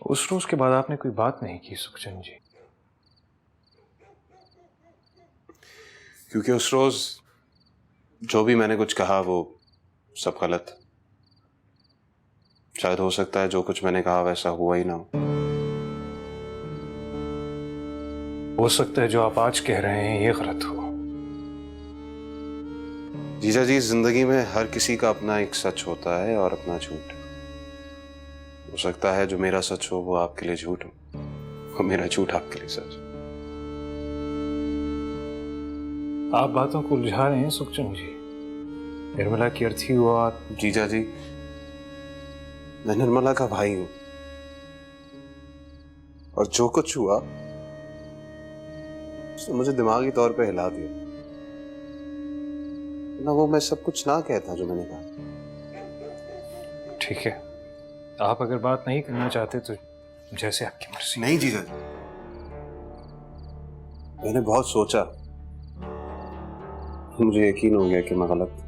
उस रोज के बाद आपने कोई बात नहीं की सुखचंद जी? क्योंकि उस रोज जो भी मैंने कुछ कहा वो सब गलत। शायद हो सकता है जो कुछ मैंने कहा वैसा हुआ ही ना हो सकता है जो आप आज कह रहे हैं ये गलत हो। जीजा जी, जिंदगी में हर किसी का अपना एक सच होता है और अपना झूठ। हो सकता है जो मेरा सच हो वो आपके लिए झूठ हो और मेरा झूठ आपके लिए सच। आप बातों को उलझा रहे हैं सुखचंद जी। निर्मला की अर्थी हुआ। जीजा जी, मैं निर्मला का भाई हूं और जो कुछ हुआ उसने मुझे दिमागी तौर पे हिला दिया ना। वो मैं सब कुछ ना कहता जो मैंने कहा। ठीक है, आप अगर बात नहीं करना चाहते तो जैसे आपकी मर्जी। नहीं जीजा जी, मैंने बहुत सोचा, मुझे यकीन हो गया कि मैं गलत था।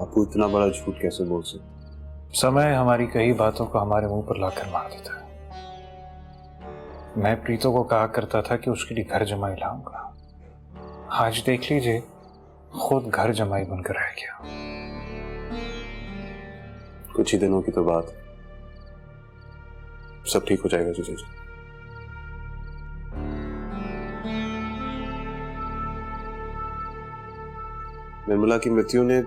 आपको इतना बड़ा झूठ कैसे बोल सकते? समय हमारी कई बातों को हमारे मुंह पर लाकर मार देता है। मैं प्रीतो को कहा करता था कि उसके लिए घर जमाई लाऊंगा। आज देख लीजिए, खुद घर जमाई बनकर रह गया। कुछ ही दिनों की तो बात, सब ठीक हो जाएगा जीजा जी। निर्मला की मृत्यु ने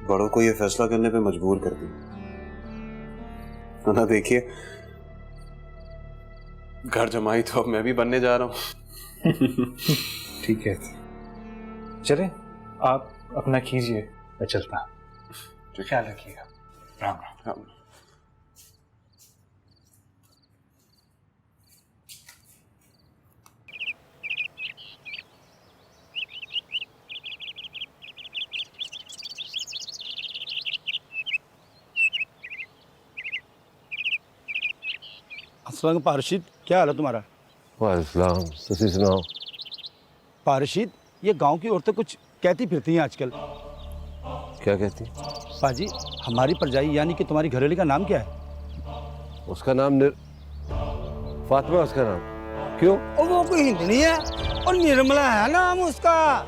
बड़ों को यह फैसला करने पे मजबूर कर दिया ना। देखिए, घर जमाई तो अब मैं भी बनने जा रहा हूं। ठीक है, चले आप अपना कीजिए, मैं चलता। ख्याल रखिएगा। राम राम। राम। अस्सलाम पारशीद, क्या हाल है तुम्हारा? वालेकुम, ससी सुनाओ। पारशीद, ये गांव की औरतें कुछ कहती फिरती हैं आजकल। क्या कहती? पाजी, हमारी परजाई यानी कि तुम्हारी घरेली का नाम क्या है? उसका नाम फातिमा, उसका नाम। क्यों? और वो कोई हिंदी नहीं है, और निर्मला है नाम उसका।